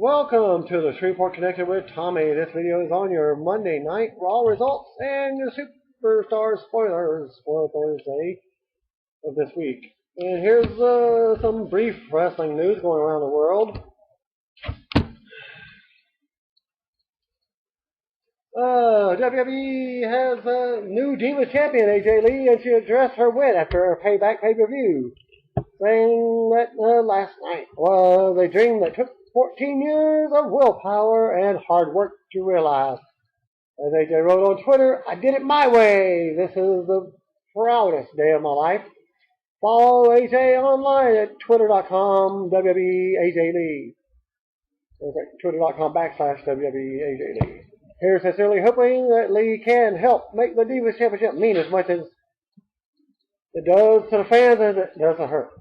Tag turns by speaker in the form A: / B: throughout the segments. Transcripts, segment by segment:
A: Welcome to the Shreveport Connected with Tommy. This video is on your Monday night Raw results and your Superstar spoilers for Thursday of this week. And here's some brief wrestling news going around the world. WWE has a new Diva champion, AJ Lee, and she addressed her win after her Payback pay-per-view, saying that last night was a dream that took 14 years of willpower and hard work to realize. As AJ wrote on Twitter, "I did it my way. This is the proudest day of my life." Follow AJ online at twitter.com WWEAJLee. Twitter.com/WWEAJLee. Here's sincerely hoping that Lee can help make the Divas Championship mean as much as it does to the fans as it does to her.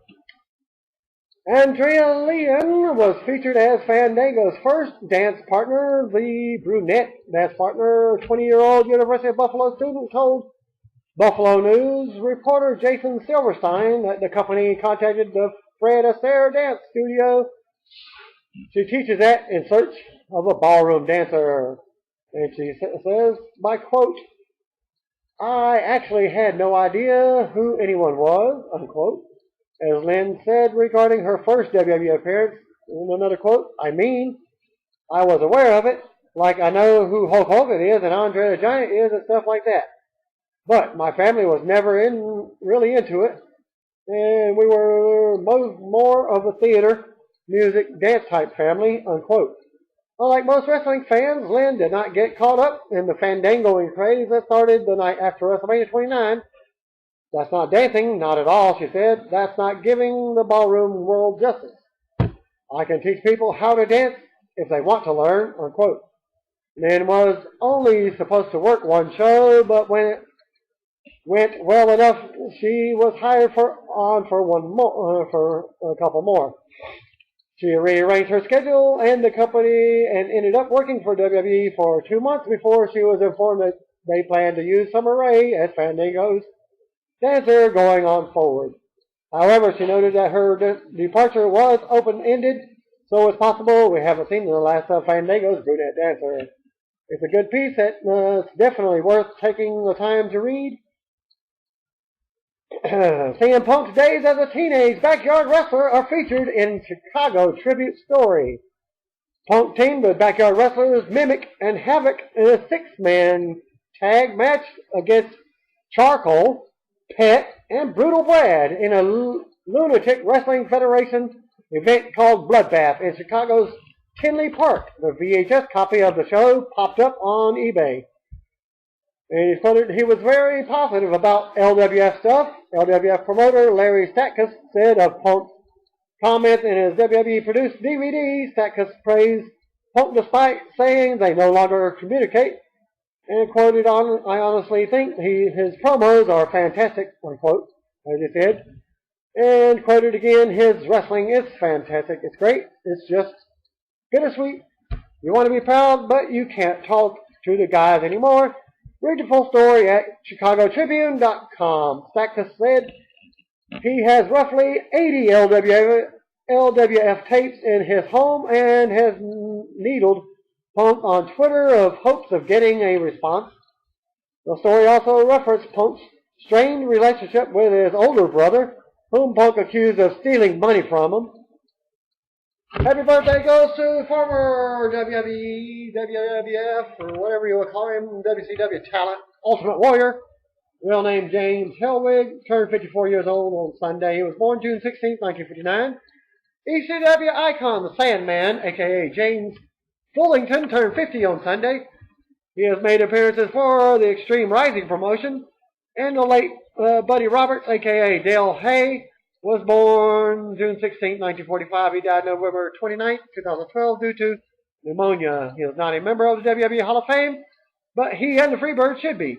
A: Andrea Leon was featured as Fandango's first dance partner. The brunette dance partner, 20-year-old University of Buffalo student, told Buffalo News reporter Jason Silverstein that the company contacted the Fred Astaire dance studio. She teaches at in search of a ballroom dancer. And she says, by quote, "I actually had no idea who anyone was," unquote. As Lynn said regarding her first WWE appearance, in another quote, I was aware of it, like I know who Hulk Hogan is and Andre the Giant is and stuff like that. But my family was never really into it, and we were more of a theater, music, dance type family," unquote. Unlike most wrestling fans, Lynn did not get caught up in the fandangoing craze that started the night after WrestleMania 29. "That's not dancing, not at all," she said. "That's not giving the ballroom world justice. I can teach people how to dance if they want to learn," unquote. Lynn was only supposed to work one show, but when it went well enough, she was hired for a couple more. She rearranged her schedule and the company and ended up working for WWE for 2 months before she was informed that they planned to use Summer Rae as Fandango's dancer going on forward. However, she noted that her departure was open-ended, so it's possible we haven't seen the last of Fandango's brunette dancer. It's a good piece that's definitely worth taking the time to read. CM Punk's days as a teenage backyard wrestler are featured in Chicago tribute story. Punk teamed with backyard wrestlers Mimic and Havoc in a 6-man tag match against Charcoal, Pet, and Brutal Brad in a Lunatic Wrestling Federation event called Bloodbath in Chicago's Tinley Park. The VHS copy of the show popped up on eBay. And he quoted, "He was very positive about LWF stuff." LWF promoter Larry Statkus said of Punk's comments in his WWE-produced DVD. Statkus praised Punk despite saying they no longer communicate, and quoted, "I honestly think his promos are fantastic," unquote, as he said. And quoted again, "His wrestling is fantastic. It's great. It's just bittersweet. You want to be proud, but you can't talk to the guys anymore. Read the full story at ChicagoTribune.com. Statkus said he has roughly 80 LWF tapes in his home and has needled Punk on Twitter of hopes of getting a response. The story also referenced Punk's strained relationship with his older brother, whom Punk accused of stealing money from him. Happy birthday goes to former WWE, WWF, or whatever you will call him, WCW talent, Ultimate Warrior, real name James Hellwig, turned 54 years old on Sunday. He was born June 16, 1959. ECW icon, the Sandman, a.k.a. James Fullington, turned 50 on Sunday. He has made appearances for the Extreme Rising promotion, and the late Buddy Roberts, a.k.a. Dale Hay, was born June 16, 1945. He died November 29, 2012 due to pneumonia. He is not a member of the WWE Hall of Fame, but he and the Freebirds should be.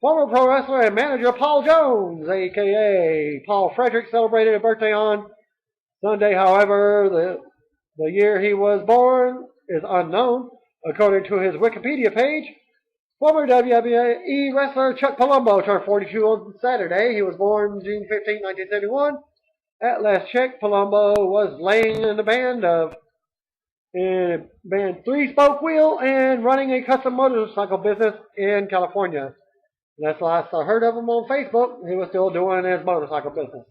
A: Former pro wrestler and manager Paul Jones, a.k.a. Paul Frederick, celebrated a birthday on Sunday. However, the year he was born is unknown, according to his Wikipedia page. Former WWE wrestler Chuck Palumbo turned 42 on Saturday. He was born June 15, 1971. At last check, Palumbo was laying in the band of and been 3-spoke wheel and running a custom motorcycle business in California. That's the last I heard of him on Facebook. He was still doing his motorcycle business.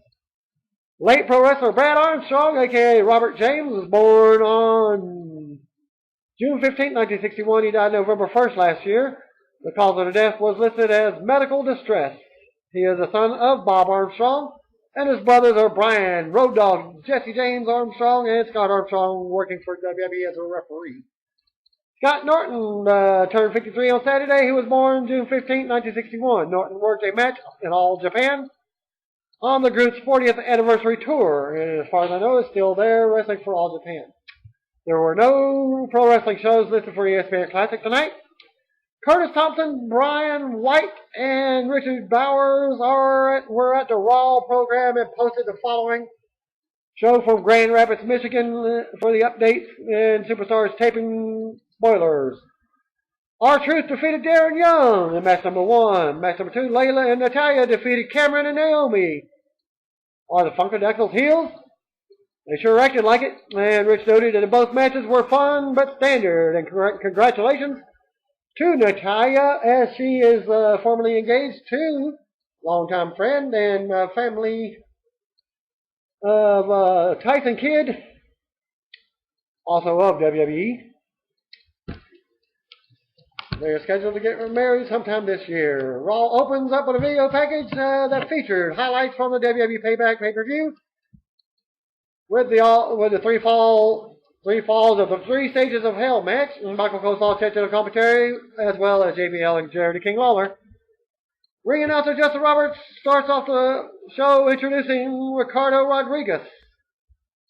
A: Late pro wrestler Brad Armstrong, aka Robert James, was born on June 15, 1961. He died November 1st last year. The cause of the death was listed as medical distress. He is the son of Bob Armstrong, and his brothers are Brian, Road Dogg, Jesse James Armstrong, and Scott Armstrong, working for WWE as a referee. Scott Norton turned 53 on Saturday. He was born June 15, 1961. Norton worked a match in All Japan on the group's 40th anniversary tour, and as far as I know, is still there wrestling for All Japan. There were no pro wrestling shows listed for ESPN Classic tonight. Curtis Thompson, Brian White, and Richard Bowers were at the Raw program and posted the following show from Grand Rapids, Michigan for the updates and Superstars taping spoilers. R-Truth defeated Darren Young in match number 1. Match number 2, Layla and Natalya defeated Cameron and Naomi. Are the Funkadactyls heels? They sure acted like it, and Rich noted that both matches were fun but standard, and congratulations to Natalya, as she is formally engaged to longtime friend and family of Tyson Kidd, also of WWE. They're scheduled to get married sometime this year. Raw opens up with a video package that featured highlights from the WWE Payback pay-per-view, with the three falls of the 3 stages of hell match. Michael Cole saw to the commentary, as well as JBL and Jerry King Lawler. Ring announcer Justin Roberts starts off the show introducing Ricardo Rodriguez,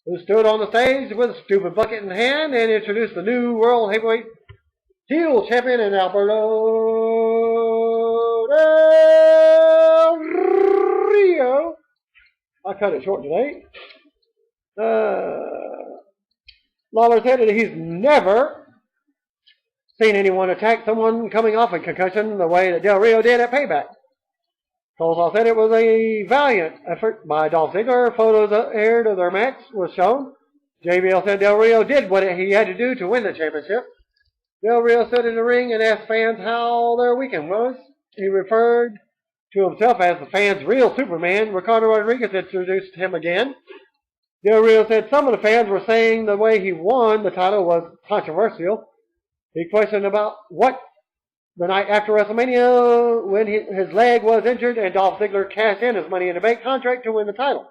A: who stood on the stage with a stupid bucket in hand and introduced the new World Heavyweight heel champion in Alberto Del Rio. I cut it short today. Lawler said that he's never seen anyone attack someone coming off a concussion the way that Del Rio did at Payback. Cole said it was a valiant effort by Dolph Ziggler. Photos aired of their match was shown. JBL said Del Rio did what he had to do to win the championship. Del Rio stood in the ring and asked fans how their weekend was. He referred to himself as the fans' real Superman. Ricardo Rodriguez introduced him again. Del Rio said some of the fans were saying the way he won the title was controversial. He questioned about what the night after WrestleMania, when his leg was injured and Dolph Ziggler cashed in his Money in the Bank contract to win the title.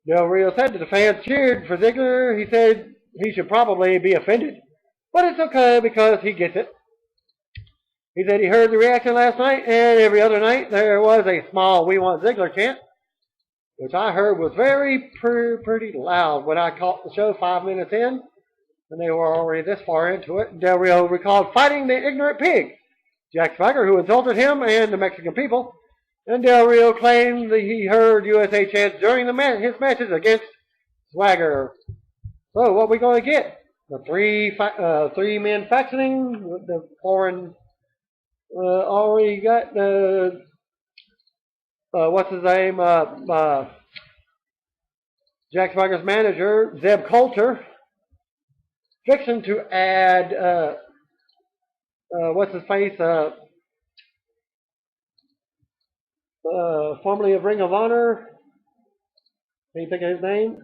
A: Del Rio said that the fans cheered for Ziggler. He said he should probably be offended, but it's okay because he gets it. He said he heard the reaction last night, and every other night there was a small "We Want Ziggler" chant, which I heard was very pretty loud when I caught the show 5 minutes in, and they were already this far into it. Del Rio recalled fighting the ignorant pig, Jack Swagger, who insulted him and the Mexican people, and Del Rio claimed that he heard USA chants during his matches against Swagger. So what are we going to get? The three-men factioning, the foreign, already got the, what's his name, Jack Swagger's manager, Zeb Coulter, fixing to add, what's his face, formerly of Ring of Honor, can you think of his name?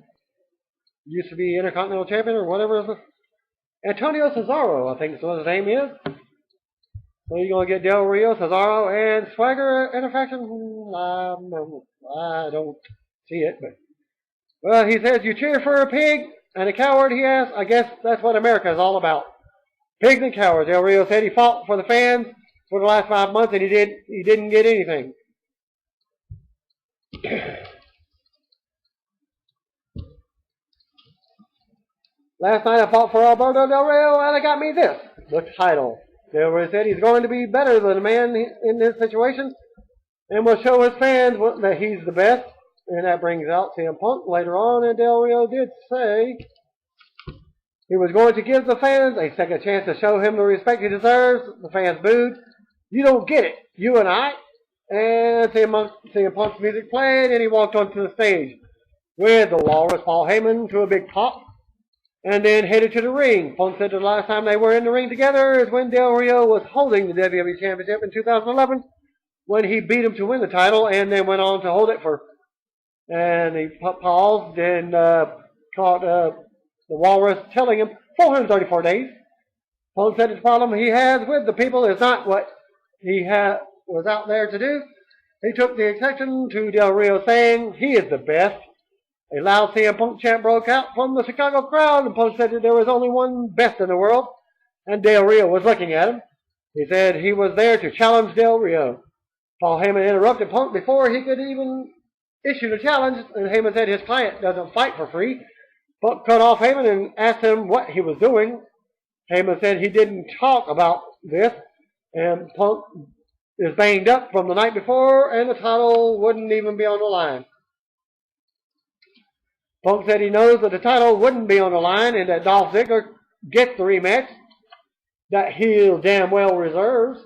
A: Used to be Intercontinental Champion or whatever. Antonio Cesaro, I think is what his name is. So you're going to get Del Rio, Cesaro, and Swagger in a faction? I don't see it, but... Well, he says, you cheer for a pig and a coward, he asked. I guess that's what America is all about. Pigs and cowards. Del Rio said he fought for the fans for the last 5 months and he didn't get anything. Last night I fought for Alberto Del Rio and it got me this, the title. Del Rio said he's going to be better than a man in this situation and will show his fans that he's the best. And that brings out CM Punk later on, and Del Rio did say he was going to give the fans a second chance to show him the respect he deserves. The fans booed. You don't get it, you and I. And CM Punk's music played, and he walked onto the stage with the Walrus Paul Heyman to a big pop. and then headed to the ring. Punk said the last time they were in the ring together is when Del Rio was holding the WWE Championship in 2011, when he beat him to win the title, and then went on to hold it for. And he paused and caught the Walrus telling him 434 days. Punk said the problem he has with the people is not what he was out there to do. He took the exception to Del Rio saying he is the best. A loud CM Punk chant broke out from the Chicago crowd, and Punk said that there was only one best in the world, and Del Rio was looking at him. He said he was there to challenge Del Rio. Paul Heyman interrupted Punk before he could even issue the challenge, and Heyman said his client doesn't fight for free. Punk cut off Heyman and asked him what he was doing. Heyman said he didn't talk about this, and Punk is banged up from the night before, and the title wouldn't even be on the line. Punk said he knows that the title wouldn't be on the line and that Dolph Ziggler gets the rematch that he damn well reserves.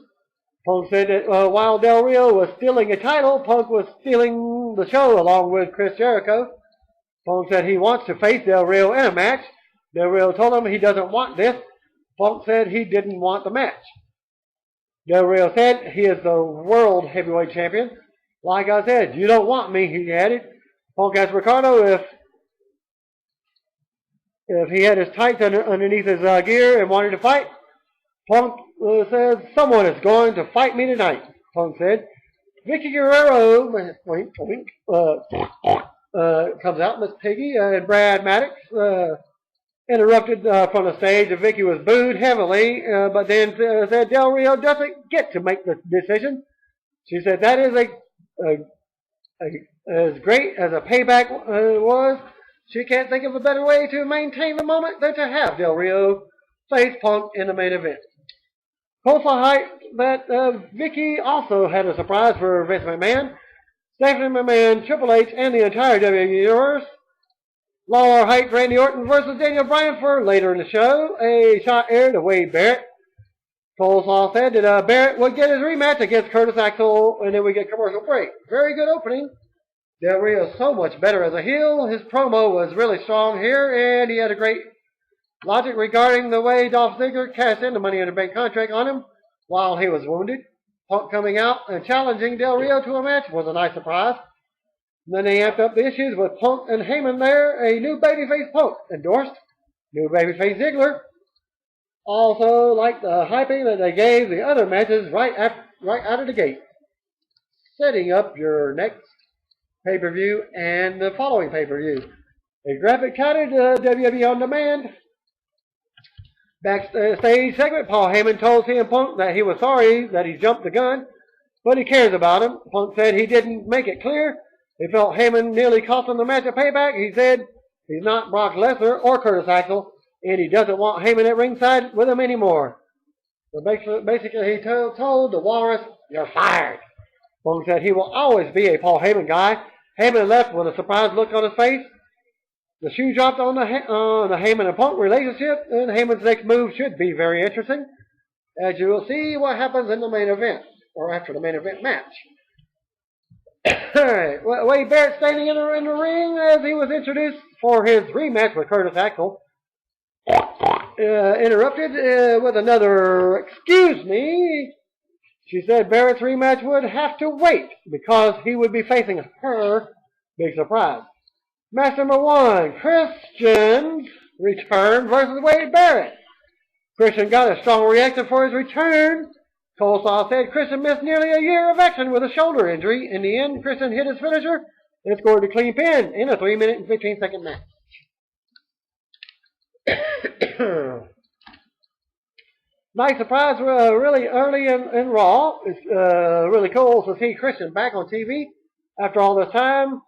A: Punk said that while Del Rio was stealing a title, Punk was stealing the show along with Chris Jericho. Punk said he wants to face Del Rio in a match. Del Rio told him he doesn't want this. Punk said he didn't want the match. Del Rio said he is the world heavyweight champion. Like I said, you don't want me, he added. Punk asked Ricardo if he had his tights underneath his gear and wanted to fight. Punk says, someone is going to fight me tonight, Punk said. Vicky Guerrero, wink, wink, comes out, Miss Piggy, and Brad Maddox interrupted from the stage, and Vicky was booed heavily, but then said Del Rio doesn't get to make the decision. She said that is as great as a payback was. She can't think of a better way to maintain the moment than to have Del Rio face Punk in the main event. Kofa hyped that Vicky also had a surprise for Vince McMahon. Stephanie McMahon, Triple H, and the entire WWE Universe. Lawler hyped Randy Orton versus Daniel Bryan for later in the show. A shot aired to Wade Barrett. Coleslaw said that Barrett would get his rematch against Curtis Axel, and then we get commercial break. Very good opening. Del Rio is so much better as a heel. His promo was really strong here, and he had a great logic regarding the way Dolph Ziggler cashed in the Money in the Bank contract on him while he was wounded. Punk coming out and challenging Del Rio to a match was a nice surprise. And then they amped up the issues with Punk and Heyman there. A new babyface Punk endorsed. New babyface Ziggler. Also like the hyping that they gave the other matches right out of the gate. Setting up your next pay-per-view and the following pay-per-view. A graphic counted WWE On Demand. Backstage segment, Paul Heyman told CM Punk that he was sorry that he jumped the gun, but he cares about him. Punk said he didn't make it clear. He felt Heyman nearly cost him the match at Payback. He said he's not Brock Lesnar or Curtis Axel, and he doesn't want Heyman at ringside with him anymore. So basically he told the Walrus, you're fired. Punk said he will always be a Paul Heyman guy. Heyman left with a surprised look on his face. The shoe dropped on the Heyman and Punk relationship, and Heyman's next move should be very interesting, as you will see what happens in the main event, or after the main event match. Alright, Wade Barrett standing in the ring as he was introduced for his rematch with Curtis Axel. Interrupted with another, excuse me. She said Barrett's rematch would have to wait because he would be facing her. Big surprise. Match number 1, Christian's return versus Wade Barrett. Christian got a strong reaction for his return. Coleslaw said Christian missed nearly a year of action with a shoulder injury. In the end, Christian hit his finisher and scored a clean pin in a 3-minute and 15-second match. Nice surprise, really early in Raw. It's really cool to see Christian back on TV after all this time.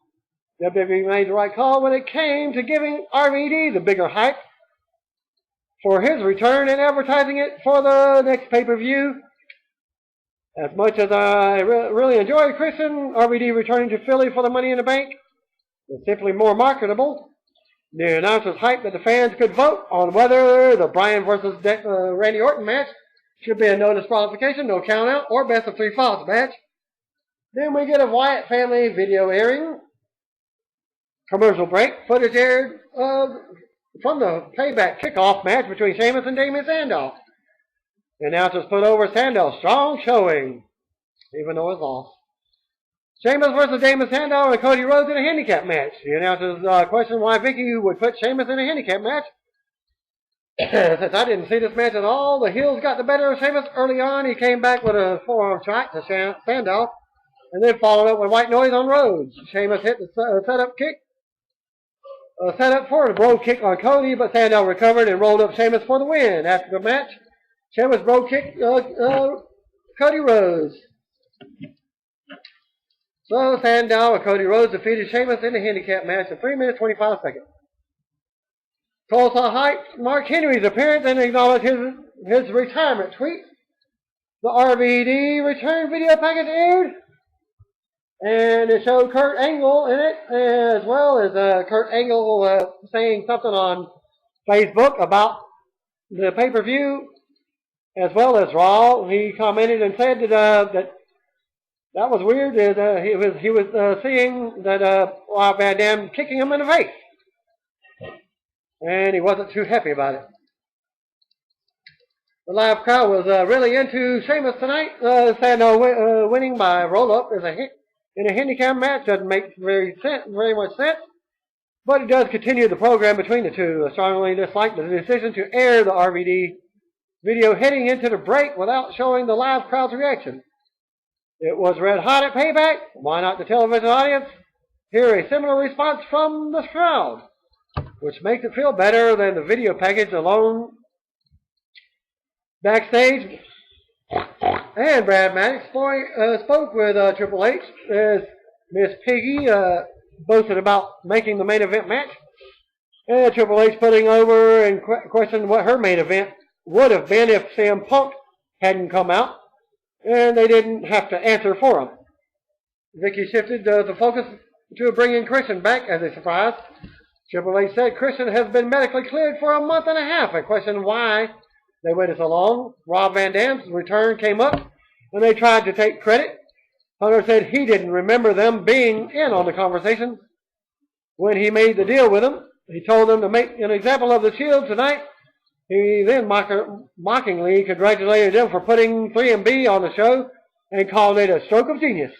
A: WWE made the right call when it came to giving RVD the bigger hype for his return and advertising it for the next pay-per-view. As much as I really enjoyed Christian, RVD returning to Philly for the Money in the Bank is simply more marketable. The announcers hyped that the fans could vote on whether the Bryan versus Randy Orton match should be a no disqualification, no count out, or best of 3 falls match. Then we get a Wyatt family video airing. Commercial break. Footage aired of from the payback kickoff match between Sheamus and Damien Sandow. The announcers put over Sandow's strong showing, even though it lost. Sheamus versus Damien Sandow and Cody Rhodes in a handicap match. The announcers questioned why Vicky would put Sheamus in a handicap match. Since I didn't see this match at all, the heels got the better of Sheamus early on. He came back with a forearm strike to Sandow, and then followed up with white noise on Rhodes. Sheamus hit the setup kick. Set up for a bro kick on Cody, but Sandow recovered and rolled up Sheamus for the win. After the match, Sheamus bro kicked Cody Rhodes. So Sandow and Cody Rhodes defeated Sheamus in the handicap match in 3 minutes 25 seconds. Cole saw hype Mark Henry's appearance and acknowledged his retirement tweet. The RVD return video package aired. And it showed Kurt Angle in it, as well as Kurt Angle saying something on Facebook about the pay-per-view, as well as Raw. He commented and said that was weird. That he was seeing that Rob Van Dam kicking him in the face, and he wasn't too happy about it. The live crowd was really into Sheamus tonight. Sandow winning by roll-up is a hit. In a handicap match doesn't make very much sense, but it does continue the program between the two. I strongly dislike the decision to air the RVD video heading into the break without showing the live crowd's reaction. It was red hot at Payback. Why not the television audience hear a similar response from the crowd, which makes it feel better than the video package alone. Backstage, and Brad Maddox spoke with Triple H as Miss Piggy boasted about making the main event match. And Triple H putting over and questioned what her main event would have been if CM Punk hadn't come out. And they didn't have to answer for him. Vicky shifted the focus to bringing Christian back as a surprise. Triple H said Christian has been medically cleared for a month and a half and questioned why they waited so long. Rob Van Dam's return came up, and they tried to take credit. Hunter said he didn't remember them being in on the conversation when he made the deal with them. He told them to make an example of the Shield tonight. He then mockingly congratulated them for putting 3MB on the show and called it a stroke of genius.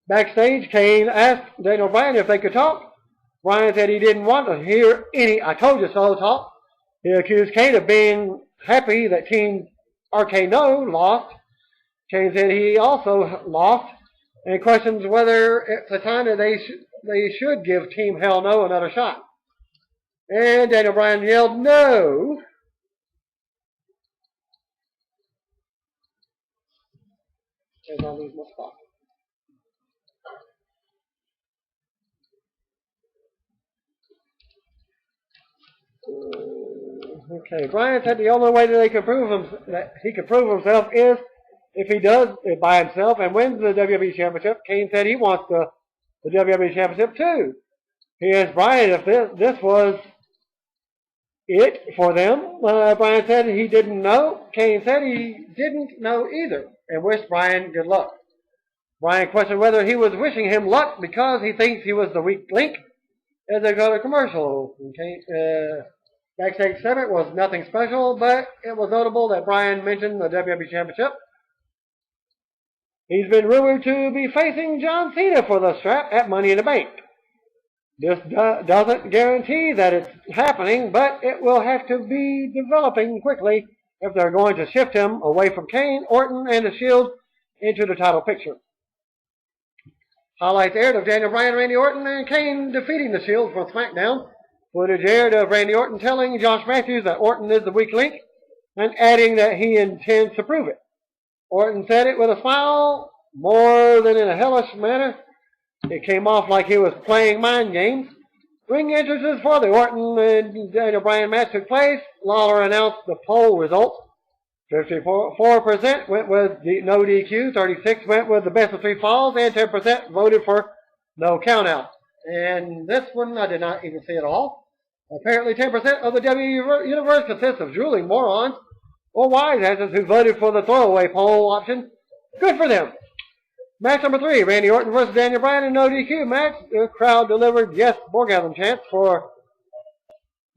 A: Backstage, Kane asked Daniel Bryan if they could talk. Bryan said he didn't want to hear any "I told you so" talk. He accused Kane of being happy that Team RK-No lost. Kane said he also lost and questions whether it's the time that they should give Team Hell No another shot. And Daniel Bryan yelled, "No!" As I lose my spot. Okay, Bryan said the only way that he could prove himself is if he does it by himself and wins the WWE Championship. Kane said he wants the WWE Championship too. He asked Bryan if this was it for them. Bryan said he didn't know. Kane said he didn't know either and wished Bryan good luck. Bryan questioned whether he was wishing him luck because he thinks he was the weak link as they go to commercial. Backstage segment was nothing special, but it was notable that Bryan mentioned the WWE Championship. He's been rumored to be facing John Cena for the strap at Money in the Bank. This doesn't guarantee that it's happening, but it will have to be developing quickly if they're going to shift him away from Kane, Orton, and the Shield into the title picture. Highlights aired of Daniel Bryan, Randy Orton, and Kane defeating the Shield from SmackDown. Footage aired of Randy Orton telling Josh Matthews that Orton is the weak link and adding that he intends to prove it. Orton said it with a smile, more than in a hellish manner. It came off like he was playing mind games. Ring entrances for the Orton and Daniel Bryan match took place. Lawler announced the poll results. 54% went with no DQ, 36% went with the best of three falls, and 10% voted for no countout. And this one I did not even see at all. Apparently 10% of the WWE universe consists of drooling morons or wise asses who voted for the throwaway poll option. Good for them. Match number 3, Randy Orton versus Daniel Bryan in no DQ match. The crowd delivered yes orgasm chants for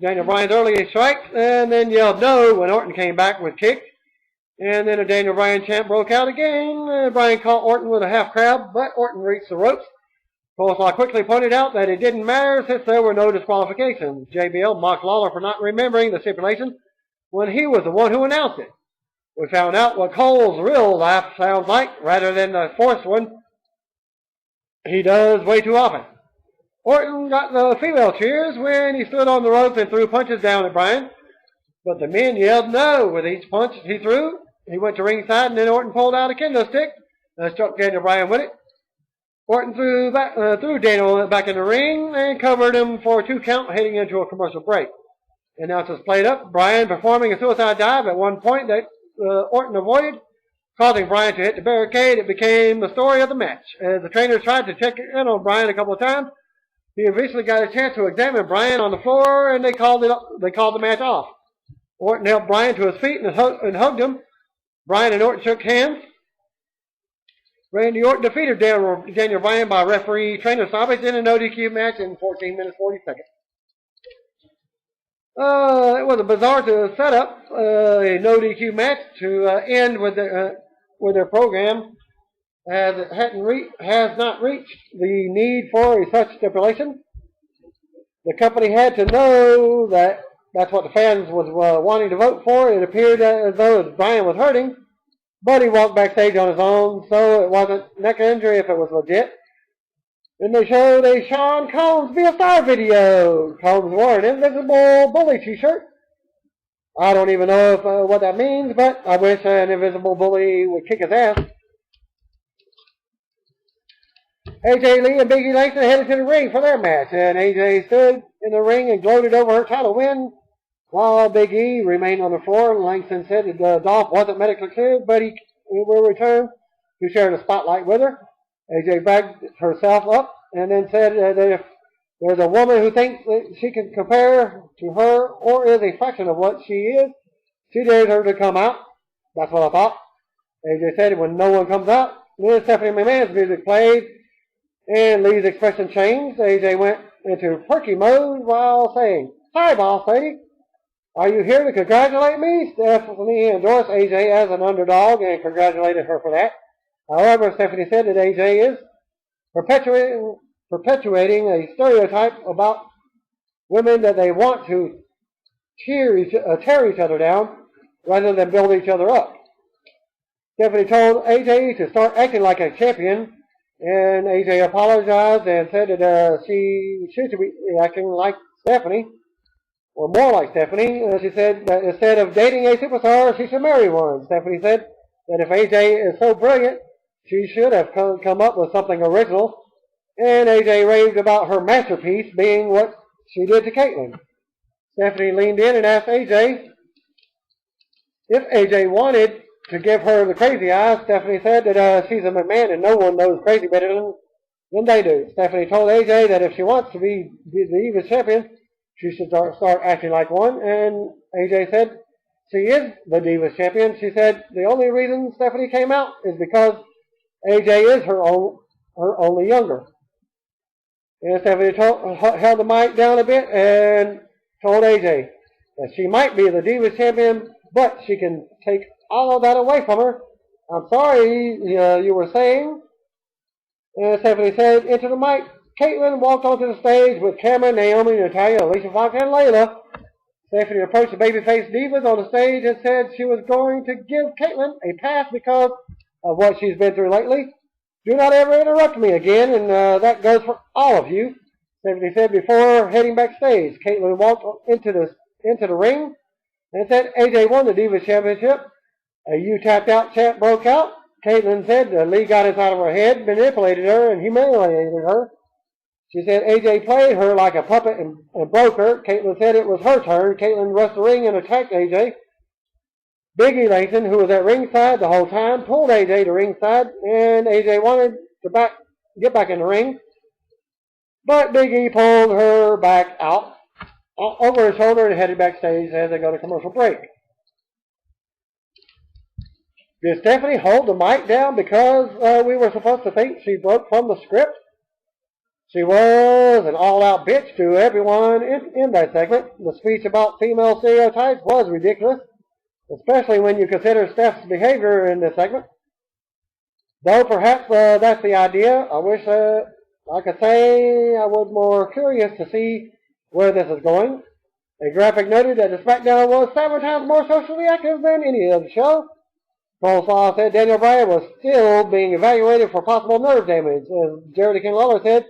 A: Daniel Bryan's early strike, and then yelled no when Orton came back with kick. And then a Daniel Bryan chant broke out again. Bryan caught Orton with a half crab, but Orton reached the ropes. Coleslaw quickly pointed out that it didn't matter since there were no disqualifications. JBL mocked Lawler for not remembering the stipulation when he was the one who announced it. We found out what Cole's real laugh sounds like rather than the forced one he does way too often. Orton got the female cheers when he stood on the ropes and threw punches down at Bryan, but the men yelled no with each punch he threw. He went to ringside, and then Orton pulled out a kendo stick and struck Daniel Bryan with it. Orton threw Daniel back in the ring and covered him for a 2 count, heading into a commercial break. Announcers played up Bryan performing a suicide dive at one point that Orton avoided, causing Bryan to hit the barricade. It became the story of the match. As the trainers tried to check in on Bryan a couple of times, he eventually got a chance to examine Bryan on the floor, and they called the match off. Orton helped Bryan to his feet and hugged him. Bryan and Orton shook hands. Randy Orton defeated Daniel Bryan by referee trainer stoppage in a no DQ match in 14 minutes 40 seconds. It was a bizarre setup, a no DQ match to end with their program, as it has not reached the need for such stipulation. The company had to know that that's what the fans was wanting to vote for. It appeared as though Bryan was hurting, but he walked backstage on his own, so it wasn't neck injury if it was legit. Then they showed a Sean Combs Be a Star video. Combs wore an Invisible Bully t-shirt. I don't even know what that means, but I wish an Invisible Bully would kick his ass. AJ Lee and Big E Langston headed to the ring for their match, and AJ stood in the ring and gloated over her title win, while Big E remained on the floor. Langston said that Dolph wasn't medically cleared, but he will return to share the spotlight with her. AJ backed herself up and then said that if there's a woman who thinks that she can compare to her or is a fraction of what she is, she dares her to come out. That's what I thought. AJ said when no one comes out, then Stephanie McMahon's music played and Lee's expression changed. AJ went into perky mode while saying, "Hi, boss lady. Are you here to congratulate me?" Stephanie endorsed AJ as an underdog and congratulated her for that. However, Stephanie said that AJ is perpetuating a stereotype about women that they want to tear each other down rather than build each other up. Stephanie told AJ to start acting like a champion, and AJ apologized and said that she should be acting like Stephanie, or more like Stephanie. She said that instead of dating a superstar, she should marry one. Stephanie said that if AJ is so brilliant, she should have come up with something original. And AJ raved about her masterpiece being what she did to Caitlyn. Stephanie leaned in and asked AJ if AJ wanted to give her the crazy eyes. Stephanie said that she's a McMahon and no one knows crazy better than they do. Stephanie told AJ that if she wants to be the Divas champion, she should start acting like one. And AJ said she is the Divas champion. She said the only reason Stephanie came out is because AJ is her only younger. And Stephanie held the mic down a bit and told AJ that she might be the Divas champion, but she can take all of that away from her. "I'm sorry, you were saying?" And Stephanie said into the mic, Caitlyn walked onto the stage with Cameron, Naomi, Natalya, Alicia Fox, and Layla. Stephanie approached the babyface divas on the stage and said she was going to give Caitlyn a pass because of what she's been through lately. "Do not ever interrupt me again, and that goes for all of you," Stephanie said before heading backstage. Caitlyn walked into the ring and said AJ won the Divas Championship. A "you tapped out" chant broke out. Caitlyn said Lee got inside of her head, manipulated her, and humiliated her. She said AJ played her like a puppet and broke her. Caitlyn said it was her turn. Caitlyn rushed the ring and attacked AJ. Big E Langston, who was at ringside the whole time, pulled AJ to ringside, and AJ wanted to get back in the ring. But Big E pulled her back out over his shoulder and headed backstage as they go to commercial break. Did Stephanie hold the mic down because we were supposed to think she broke from the script? She was an all-out bitch to everyone in that segment. The speech about female stereotypes was ridiculous, especially when you consider Steph's behavior in this segment. Though perhaps that's the idea. I wish I could say I was more curious to see where this is going. A graphic noted that the SmackDown was 7 times more socially active than any other show. Coleslaw said Daniel Bryan was still being evaluated for possible nerve damage. As Jerry King Lawler said,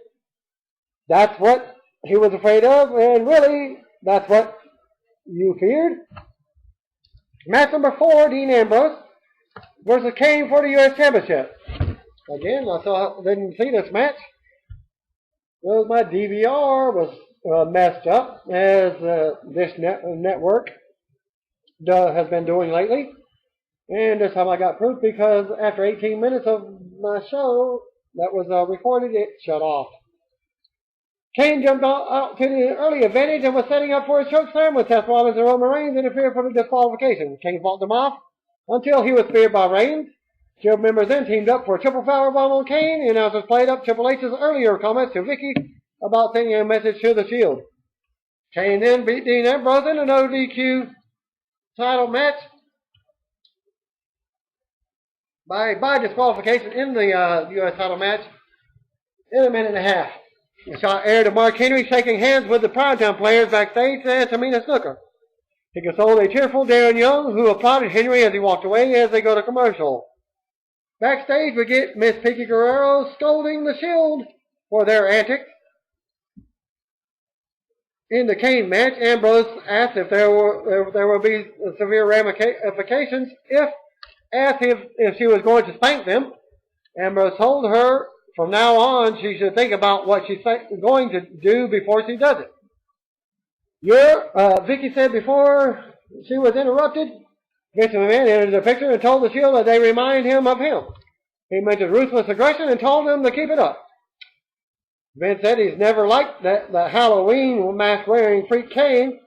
A: that's what he was afraid of, and really, that's what you feared. Match number 4, Dean Ambrose versus Kane for the U.S. Championship. Again, I didn't see this match. Well, my DVR was messed up, as this network has been doing lately. And this time I got proof because after 18 minutes of my show that was recorded, it shut off. Kane jumped out to the early advantage and was setting up for a chokeslam when Seth Rollins and Roman Reigns interfered for the disqualification. Kane fought them off until he was speared by Reigns. Shield members then teamed up for a triple powerbomb on Kane, and announcers played up Triple H's earlier comments to Vicky about sending a message to the Shield. Kane then beat Dean Ambrose in an ODQ title match by disqualification in the U.S. title match in a minute and a half. The shot aired to Mark Henry shaking hands with the primetime players backstage and Tamina Snuka. He consoled a tearful Darren Young, who applauded Henry as he walked away as they go to commercial. Backstage, we get Miss Piggy Guerrero scolding the Shield for their antics. In the Kane match, Ambrose asked if there will be severe ramifications if she was going to spank them. Ambrose told her from now on she should think about what she's going to do before she does it. Vicky said before she was interrupted, Vince McMahon entered the picture and told the Shield that they remind him of him. He mentioned ruthless aggression and told them to keep it up. Vince said he's never liked the Halloween mask-wearing freak Kane,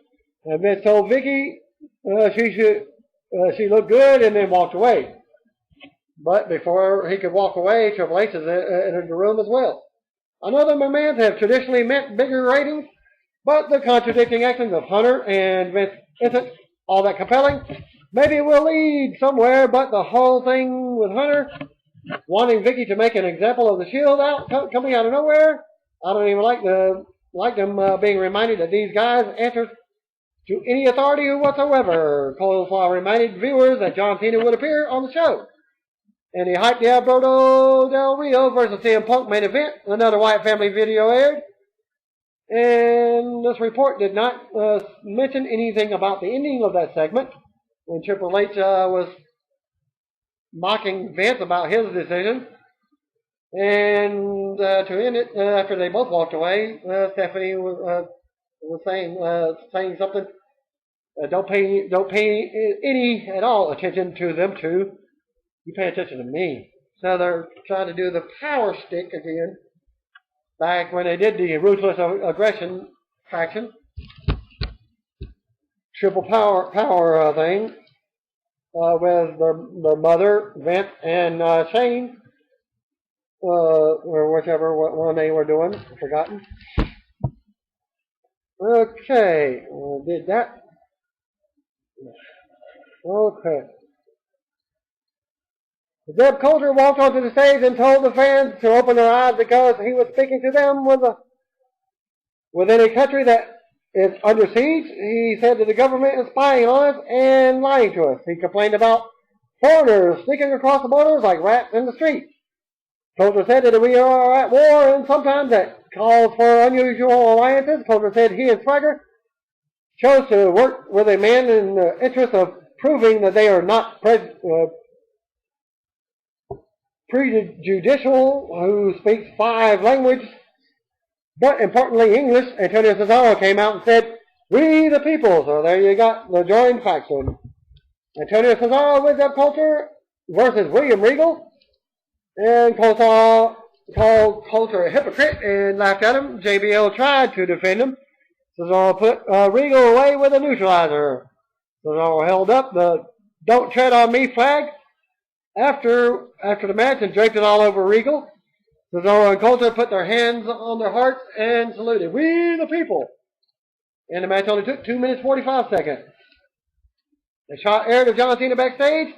A: and Vince told Vicky she looked good and then walked away. But before he could walk away, Triple H entered the room as well. I know the McMahons have traditionally meant bigger ratings, but the contradicting actions of Hunter and Vince isn't all that compelling. Maybe it will lead somewhere, but the whole thing with Hunter wanting Vicky to make an example of the Shield coming out of nowhere, I don't even like them being reminded that these guys answer to any authority whatsoever. Coleslaw reminded viewers that John Cena would appear on the show. And he hyped the Alberto Del Rio versus CM Punk main event. Another Wyatt family video aired. And this report did not mention anything about the ending of that segment when Triple H was mocking Vince about his decision. And to end it, after they both walked away, Stephanie was saying something. Don't pay any at all attention to them two. You pay attention to me. So they're trying to do the power stick again. Back when they did the ruthless aggression faction, triple power thing with their mother, Vince, and Shane, or whichever one they were doing, I've forgotten. Okay, did that. Okay. Zeb Coulter walked onto the stage and told the fans to open their eyes because he was speaking to them within a country that is under siege. He said that the government is spying on us and lying to us. He complained about foreigners sneaking across the borders like rats in the street. Coulter said that we are at war and sometimes that calls for unusual alliances. Coulter said he and Swagger chose to work with a man in the interest of proving that they are not prejudicial, who speaks 5 languages, but importantly English. Antonio Cesaro came out and said, "We the people." So there you got the joined faction. Antonio Cesaro with Zeb Coulter versus William Regal. And Coulter called Coulter a hypocrite and laughed at him. JBL tried to defend him. Cesaro put Regal away with a neutralizer. Cesaro held up the "Don't tread on me" flag after the match and draped it all over Regal. Cesaro and Coulter put their hands on their hearts and saluted. We the people. And the match only took 2 minutes 45 seconds. The shot aired of John Cena backstage,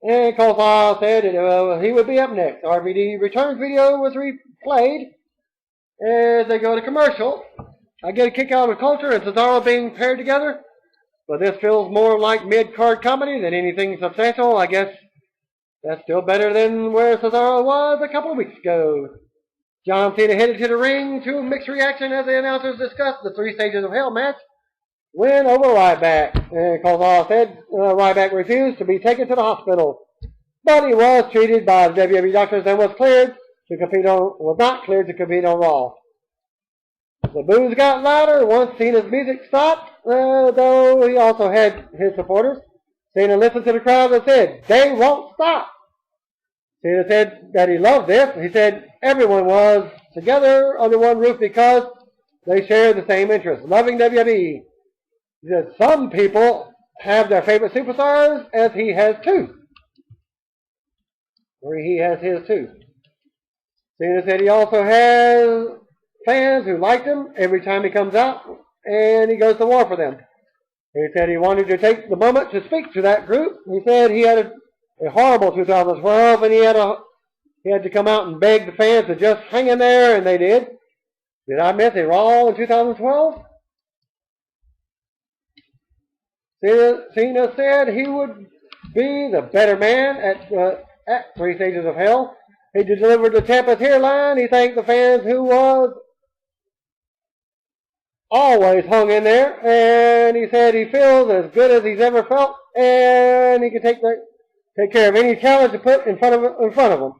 A: and Cole said he would be up next. RVD return video was replayed as they go to commercial. I get a kick out of Coulter and Cesaro being paired together, but this feels more like mid-card comedy than anything substantial. I guess that's still better than where Cesaro was a couple of weeks ago. John Cena headed to the ring to mixed reaction as the announcers discussed the 3 stages of hell match. Win over Ryback. And Cole said Ryback refused to be taken to the hospital, but he was treated by the WWE doctors and was not cleared to compete on Raw. The boos got louder once Cena's music stopped, though he also had his supporters. Cena listened to the crowd and said, "They won't stop." Cena said that he loved this. He said everyone was together under one roof because they shared the same interests, loving WWE. He said some people have their favorite superstars, as he has too. Or he has his too. Cena said he also has fans who like him every time he comes out, and he goes to war for them. He said he wanted to take the moment to speak to that group. He said he had a horrible 2012, and he had to come out and beg the fans to just hang in there, and they did. Did I miss a Raw in 2012? Cena said he would be the better man at 3 stages of hell. He delivered the Tampa's hairline. He thanked the fans who was always hung in there, and he said he feels as good as he's ever felt, and he can take care of any challenge to put in front of him.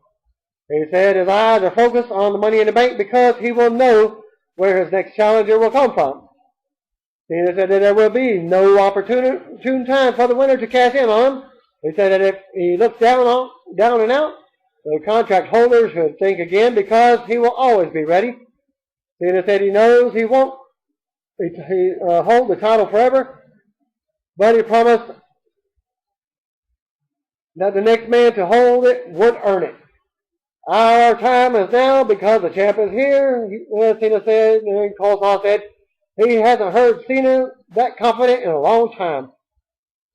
A: He said his eyes are focused on the Money in the Bank because he will know where his next challenger will come from. Cena said that there will be no opportune time for the winner to cash in on him. He said that if he looks down and out, the contract holders should think again because he will always be ready. Cena said he knows he won't hold the title forever, but he promised that the next man to hold it would earn it. Our time is now because the champ is here, Cena said, and Cole said he hasn't heard Cena that confident in a long time.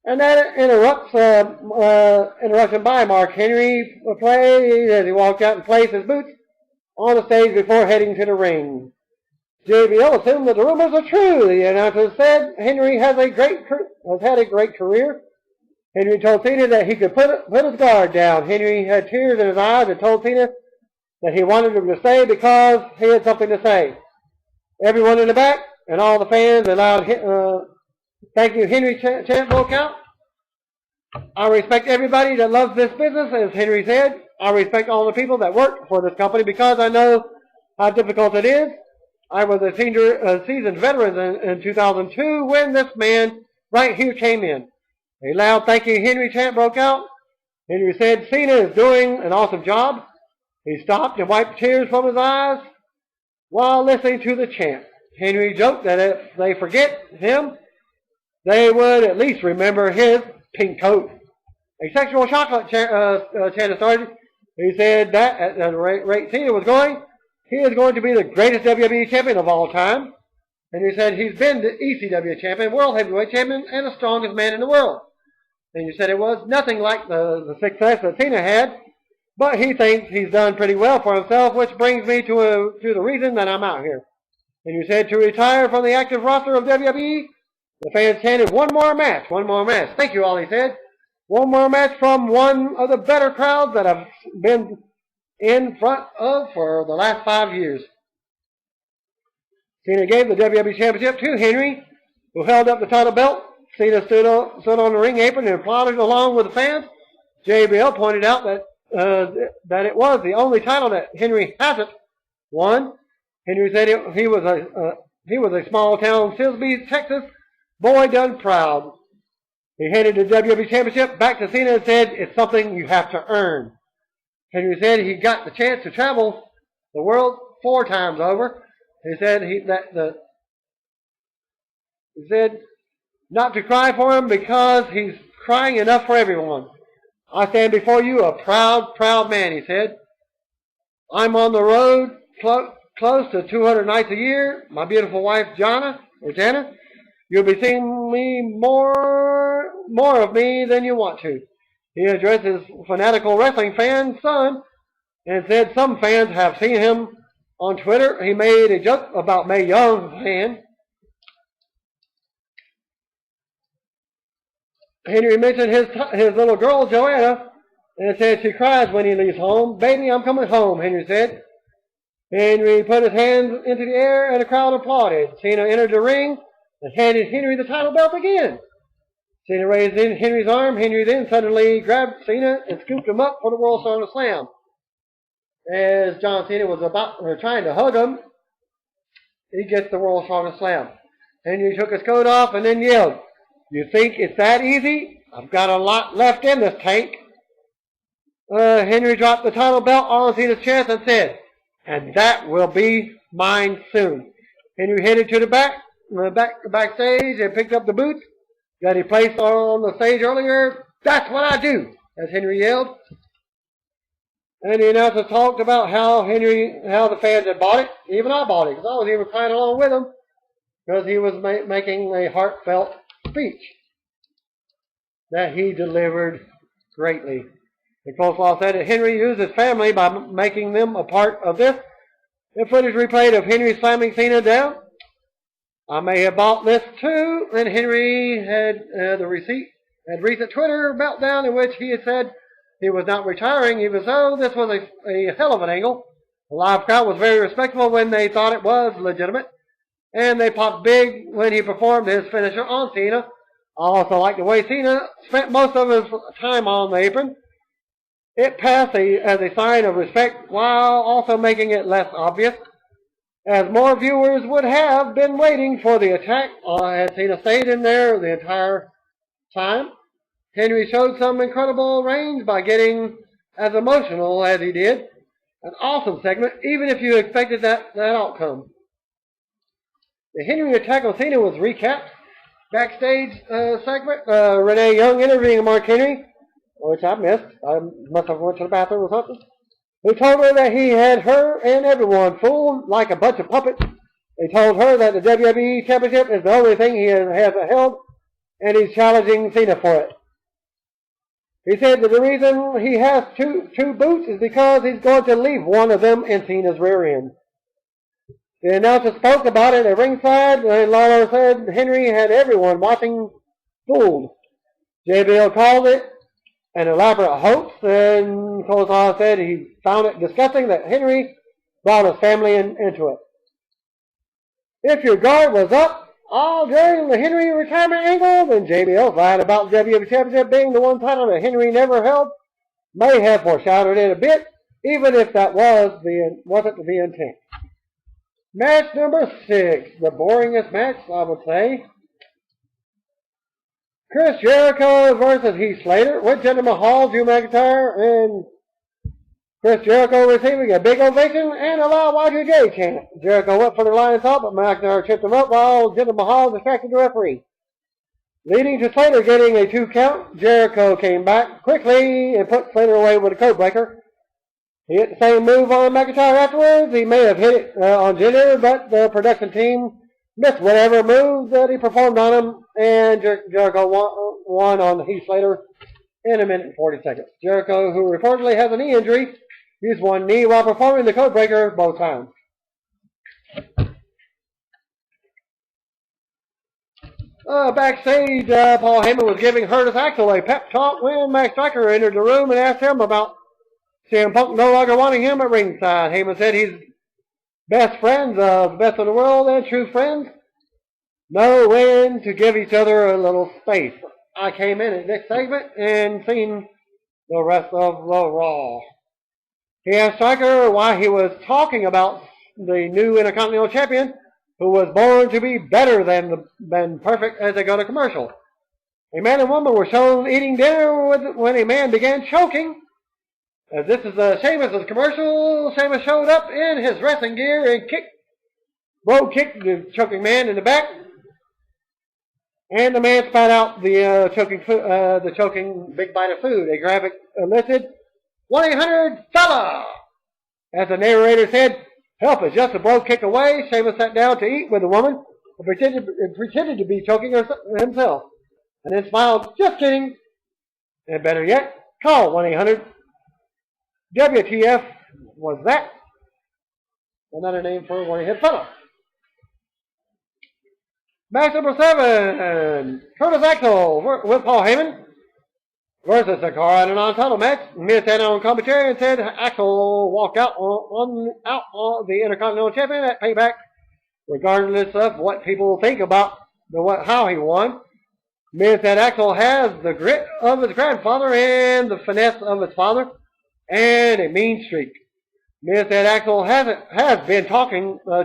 A: And that interruption by Mark Henry play as he walked out and placed his boots on the stage before heading to the ring. JBL assumed that the rumors are true. The announcer said Henry has had a great career. Henry told Cena that he could put his guard down. Henry had tears in his eyes and told Cena that he wanted him to stay because he had something to say. Everyone in the back and all the fans allowed "Thank you, Henry" chant broke out. I respect everybody that loves this business, as Henry said. I respect all the people that work for this company because I know how difficult it is. I was a seasoned veteran in 2002 when this man right here came in. A loud "Thank you, Henry" chant broke out. Henry said Cena is doing an awesome job. He stopped and wiped tears from his eyes while listening to the chant. Henry joked that if they forget him, they would at least remember his pink coat. A sexual chocolate chant started. He said that at the rate Cena was going, he is going to be the greatest WWE champion of all time. And he said he's been the ECW champion, world heavyweight champion, and the strongest man in the world. And he said it was nothing like the success that Cena had, but he thinks he's done pretty well for himself, which brings me to the reason that I'm out here. And he said to retire from the active roster of WWE, the fans chanted one more match. Thank you all, he said. One more match from one of the better crowds that I've been in front of for the last 5 years. Cena gave the WWE Championship to Henry, who held up the title belt. Cena stood on the ring apron and applauded along with the fans. JBL pointed out that it was the only title that Henry hasn't won. Henry said he was a small town Silsbee, Texas boy done proud. He handed the WWE Championship back to Cena and said, "It's something you have to earn." Henry said he got the chance to travel the world 4 times over. He said he said not to cry for him because he's crying enough for everyone. "I stand before you a proud, proud man," he said. I'm on the road close to 200 nights a year. My beautiful wife, Jana. You'll be seeing me more of me than you want to. He addressed his fanatical wrestling fan son and said some fans have seen him on Twitter. He made a joke about Mae Young's fan. Henry mentioned his little girl, Joanna, and said she cries when he leaves home. Baby, I'm coming home, Henry said. Henry put his hands into the air and the crowd applauded. Cena entered the ring and handed Henry the title belt again. Cena raised in Henry's arm. Henry then suddenly grabbed Cena and scooped him up for the World Star Slam. As John Cena was trying to hug him, he gets the World Star Slam. Henry took his coat off and then yelled, "You think it's that easy? I've got a lot left in this tank." Henry dropped the title belt on Cena's chest and said, "And that will be mine soon." Henry headed to the backstage and picked up the boots that he placed on the stage earlier. "That's what I do," as Henry yelled. And the announcer talked about how the fans had bought it. Even I bought it, because I was even crying along with him, because he was making a heartfelt speech that he delivered greatly. The Coleslaw said that Henry used his family by making them a part of this. The footage replayed of Henry slamming Cena down. "I may have bought this too," and Henry had the recent Twitter meltdown in which he had said he was not retiring, even though this was a hell of an angle. The live crowd was very respectful when they thought it was legitimate, and they popped big when he performed his finisher on Cena. I also like the way Cena spent most of his time on the apron. It passed as a sign of respect while also making it less obvious, as more viewers would have been waiting for the attack had Cena stayed in there the entire time. Henry showed some incredible range by getting as emotional as he did. An awesome segment, even if you expected that outcome. The Henry attack on Cena was recapped. Backstage segment, Renee Young interviewing Mark Henry, which I missed. I must have went to the bathroom or something. Who told her that he had her and everyone fooled like a bunch of puppets. They told her that the WWE Championship is the only thing he has held, and he's challenging Cena for it. He said that the reason he has two boots is because he's going to leave one of them in Cena's rear end. The announcer spoke about it at ringside, and Lawler said Henry had everyone watching fooled. JBL called it an elaborate hoax, and Coleslaw said he found it disgusting that Henry brought his family into it. If your guard was up all during the Henry retirement angle, then JBL lied about the WWE Championship being the one title that Henry never held. May have foreshadowed it a bit, even if that wasn't the intent. Match number 6, the boringest match, I would say. Chris Jericho versus Heath Slater with Jinder Mahal, Drew McIntyre, and Chris Jericho receiving a big ovation and a loud Y2J chant. Jericho went for the Lion's Top, but McIntyre tripped him up while Jinder Mahal distracted the referee, leading to Slater getting a 2 count. Jericho came back quickly and put Slater away with a code breaker. He hit the same move on McIntyre afterwards. He may have hit it on Jinder, but the production team missed whatever move that he performed on him, and Jericho won on Heath Slater in 1 minute and 40 seconds. Jericho, who reportedly has a knee injury, used one knee while performing the code breaker both times. Backstage, Paul Heyman was giving Curtis Axel a pep talk when Max Striker entered the room and asked him about CM Punk no longer wanting him at ringside. Heyman said he's best friends of the best of the world, and true friends know when to give each other a little space. I came in at this segment and seen the rest of the Raw. He asked Striker why he was talking about the new Intercontinental Champion, who was born to be better than perfect, as they go to commercial. A man and woman were shown eating dinner when a man began choking. As this is Sheamus' commercial, Sheamus showed up in his wrestling gear and kicked the choking man in the back. And the man spat out the choking big bite of food. A graphic listed 1-800-FELLA! As the narrator said, "Help is just a blow kick away." Sheamus sat down to eat with the woman and pretended to be choking himself, and then smiled, "Just kidding." And better yet, call 1-800-WTF was that? Another name for where he hit fellow. Match number 7, Curtis Axel with Paul Heyman versus the car at a non-title match. Miz sat on commentary and said Axel walked out on the Intercontinental Champion at Payback, regardless of what people think about how he won. Miz said Axel has the grit of his grandfather and the finesse of his father and a mean streak. Miz said Axel has been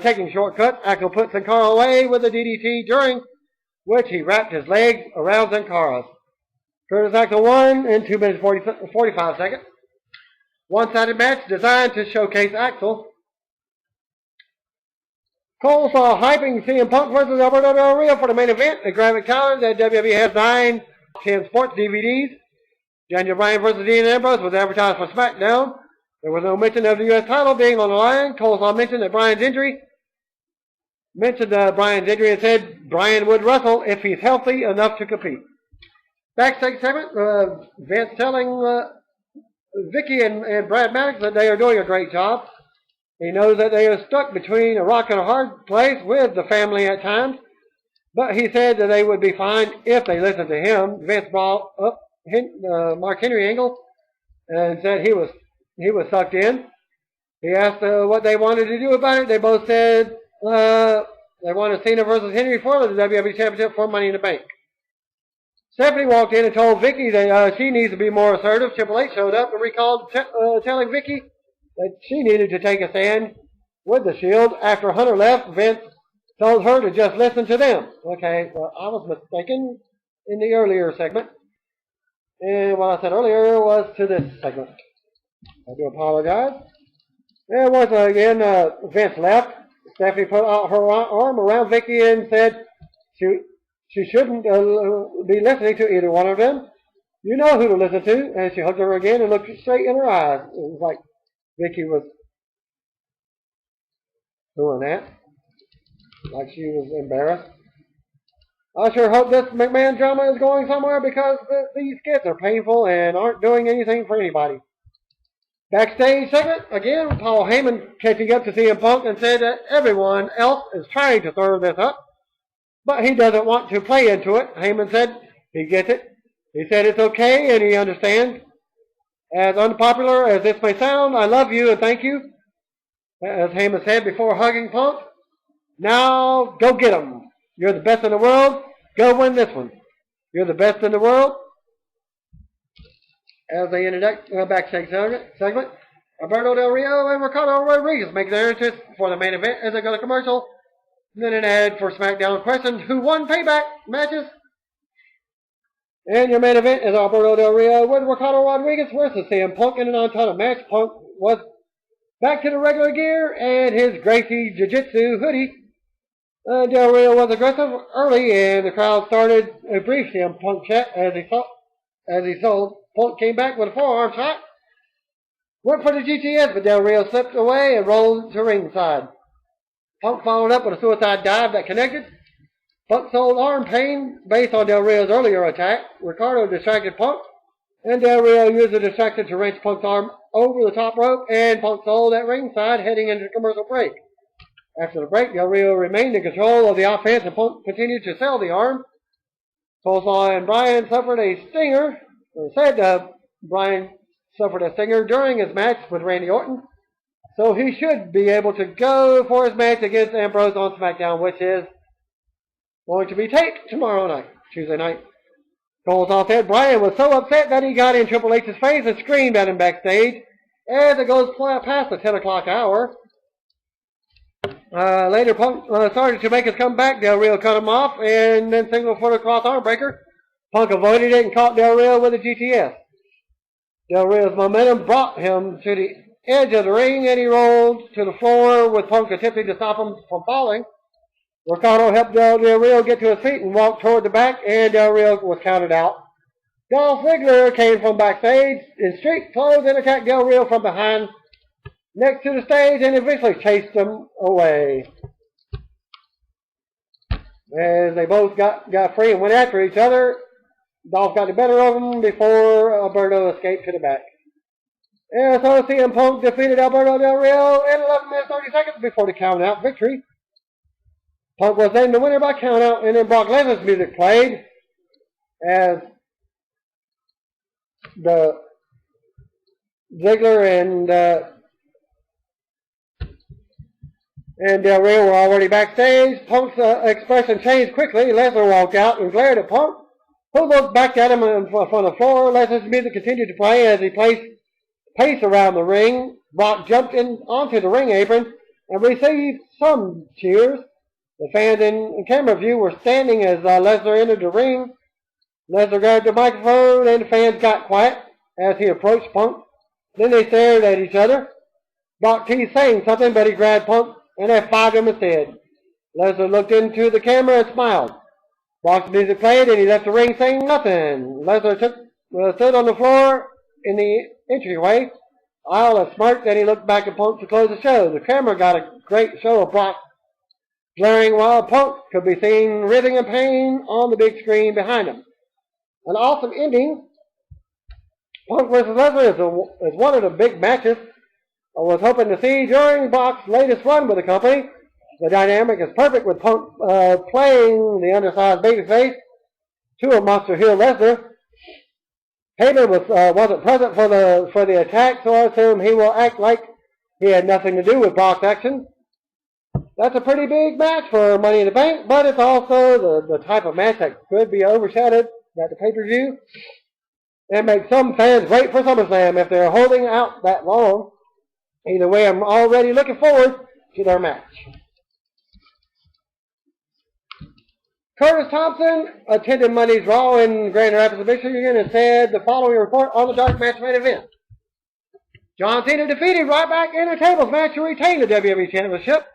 A: taking shortcuts. Axel put Sin Cara away with a DDT, during which he wrapped his legs around Sin Cara's. Curtis Axel won in 2 minutes 45 seconds. One-sided match designed to showcase Axel. Cole saw hyping CM Punk versus Alberto Del Rio for the main event. A graphic telling that WWE has 9 10 sports DVDs. Daniel Bryan versus Dean Ambrose was advertised for SmackDown. There was no mention of the U.S. title being on the line. Cole saw mentioned Bryan's injury and said Bryan would wrestle if he's healthy enough to compete. Backstage segment, Vince telling Vicky and Brad Maddox that they are doing a great job. He knows that they are stuck between a rock and a hard place with the family at times, but he said that they would be fine if they listened to him. Vince brought up Mark Henry angle and said he was sucked in. He asked what they wanted to do about it. They both said they wanted Cena versus Henry for the WWE Championship for Money in the Bank. Stephanie walked in and told Vicky that she needs to be more assertive. Triple H showed up and recalled telling Vicky that she needed to take a stand with the Shield. After Hunter left, Vince told her to just listen to them. Okay, well, I was mistaken in the earlier segment. And what I said earlier was to this segment. I do apologize. And once again, Vince left. Stephanie put out her arm around Vicky and said she shouldn't be listening to either one of them. You know who to listen to. And she hugged her again and looked straight in her eyes. It was like Vicky was doing that. Like she was embarrassed. I sure hope this McMahon drama is going somewhere, because these kids are painful and aren't doing anything for anybody. Backstage segment, again, Paul Heyman catching up to CM Punk and said that everyone else is trying to stir this up, but he doesn't want to play into it. Heyman said he gets it. He said it's okay and he understands. As unpopular as this may sound, I love you and thank you. As Heyman said before hugging Punk, now go get him. You're the best in the world. Go win this one. You're the best in the world. As they ended that backstage segment, Alberto Del Rio and Ricardo Rodriguez make their entrance for the main event as they go to commercial. And then an ad for SmackDown questions who won Payback matches. And your main event is Alberto Del Rio with Ricardo Rodriguez versus CM Punk in an non-title match. Punk was back to the regular gear and his Gracie Jiu-Jitsu hoodie. Del Rio was aggressive early, and the crowd started a brief CM Punk chat as he sold. Punk came back with a forearm shot. Went for the GTS, but Del Rio slipped away and rolled to ringside. Punk followed up with a suicide dive that connected. Punk sold arm pain based on Del Rio's earlier attack. Ricardo distracted Punk, and Del Rio used the distraction to wrench Punk's arm over the top rope, and Punk sold at ringside heading into the commercial break. After the break, Del Rio remained in control of the offense, and Punk continued to sell the arm. Tulsa and Bryan suffered a stinger. Bryan suffered a stinger during his match with Randy Orton, so he should be able to go for his match against Ambrose on SmackDown, which is going to be taped tomorrow night, Tuesday night. Cole said Bryan was so upset that he got in Triple H's face and screamed at him backstage as it goes past the 10 o'clock hour. Later, Punk started to make his comeback. Del Rio cut him off and then signaled for the cross arm breaker. Punk avoided it and caught Del Rio with a GTS. Del Rio's momentum brought him to the edge of the ring, and he rolled to the floor with Punk attempting to stop him from falling. Ricardo helped Del Rio get to his feet and walked toward the back, and Del Rio was counted out. Dolph Ziggler came from backstage in street clothes and attacked Del Rio from behind. next to the stage and eventually chased them away. As they both got free and went after each other, Dolph got the better of them before Alberto escaped to the back. And so CM Punk defeated Alberto Del Rio in 11 minutes 30 seconds before the count-out victory. Punk was named the winner by count-out, and then Brock Lesnar's music played as the Ziggler and Del Rio were already backstage. Punk's expression changed quickly. Lesnar walked out and glared at Punk, who looked back at him from the floor. Lesnar's music continued to play as he placed pace around the ring. Brock jumped onto the ring apron and received some cheers. The fans in camera view were standing as Lesnar entered the ring. Lesnar grabbed the microphone and the fans got quiet as he approached Punk. Then they stared at each other. Brock teased saying something, but he grabbed Punk and F5'd him instead. Lesnar looked into the camera and smiled. Brock's music played and he left the ring saying nothing. Lesnar stood on the floor in the entryway aisle and smirked, and he looked back at Punk to close the show. The camera got a great show of Brock glaring while Punk could be seen writhing in pain on the big screen behind him. An awesome ending. Punk vs. Lesnar is one of the big matches I was hoping to see during Brock's latest run with the company. The dynamic is perfect with Punk playing the undersized babyface to a monster heel Lesnar. Heyman wasn't present for the attack, so I assume he will act like he had nothing to do with Brock's action. That's a pretty big match for Money in the Bank, but it's also the type of match that could be overshadowed at the pay-per-view and make some fans wait for SummerSlam if they're holding out that long. Either way, I'm already looking forward to their match. Curtis Thompson attended Monday's Raw in Grand Rapids, Michigan, and said the following report on the dark match main event. John Cena defeated Ryback in a tables match to retain the WWE Championship.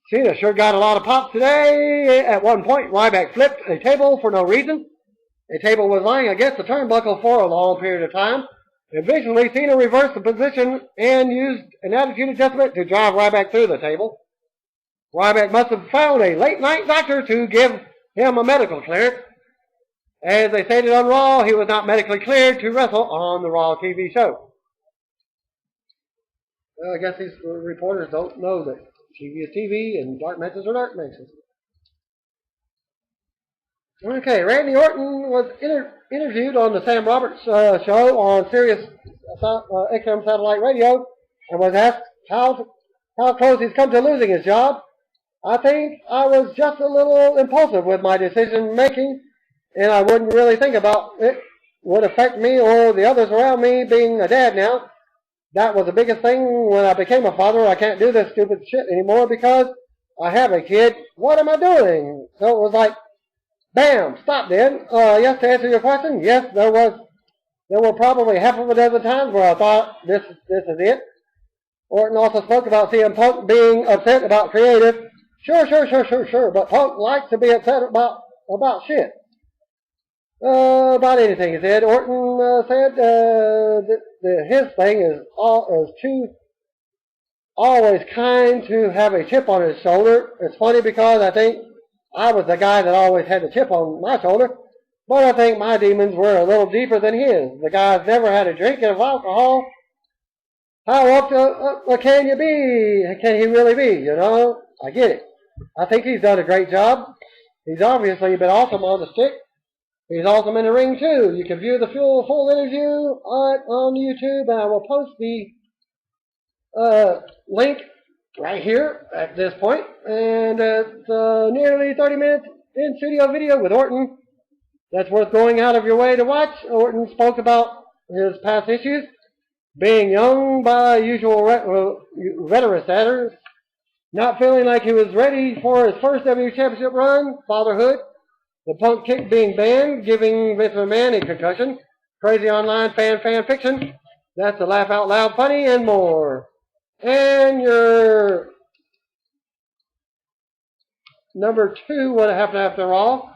A: Cena sure got a lot of pop today. At one point, Ryback flipped a table for no reason. A table was lying against the turnbuckle for a long period of time. Eventually, Cena reversed the position and used an attitude adjustment to drive Ryback through the table. Ryback must have found a late-night doctor to give him a medical clearance. As they stated on Raw, he was not medically cleared to wrestle on the Raw TV show. Well, I guess these reporters don't know that TV is TV and dark matches are dark matches. Okay, Randy Orton was interviewed on the Sam Roberts show on Sirius XM satellite radio and was asked how close he's come to losing his job. I think I was just a little impulsive with my decision making, and I wouldn't really think about it would affect me or the others around me being a dad now. That was the biggest thing when I became a father. I can't do this stupid shit anymore because I have a kid. What am I doing? So it was like, bam, stop then. Yes, to answer your question, yes, there were probably half of a dozen times where I thought, this is it. Orton also spoke about CM Punk being upset about creative. Sure, but Punk likes to be upset about shit. About anything, he said. Orton said that his thing is always kind to have a chip on his shoulder. It's funny because I think I was the guy that always had the chip on my shoulder, but I think my demons were a little deeper than his. The guy's never had a drink of alcohol. How up can you be? Can he really be? You know, I get it. I think he's done a great job. He's obviously been awesome on the stick. He's awesome in the ring too. You can view the full interview on YouTube, and I will post the link right here at this point. And it's nearly 30 minutes in studio video with Orton. That's worth going out of your way to watch. Orton spoke about his past issues, being young by usual veteran status, not feeling like he was ready for his first WWE Championship run, fatherhood, the Punk kick being banned, giving Vince McMahon a concussion, crazy online fan fiction, that's a laugh out loud funny, and more. And your number 2, what happened after all?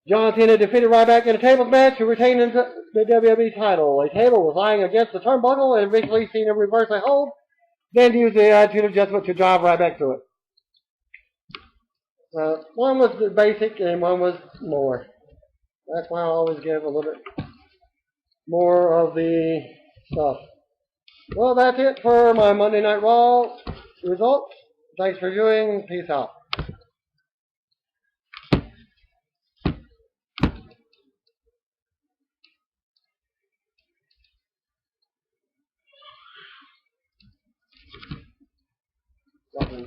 A: John Cena defeated Ryback in a tables match to retain the WWE title. A table was lying against the turnbuckle, and eventually Cena reversed a hold then use the attitude adjustment to drive right back through it. One was the basic and one was more. That's why I always give a little bit more of the stuff. Well, that's it for my Monday Night Raw results. Thanks for viewing. Peace out.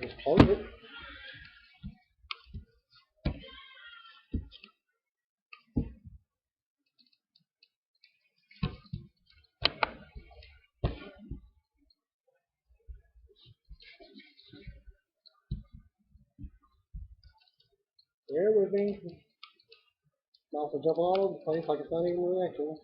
A: Just close it. Bear with me. Mouse will jump all over the place like it's not even reacting.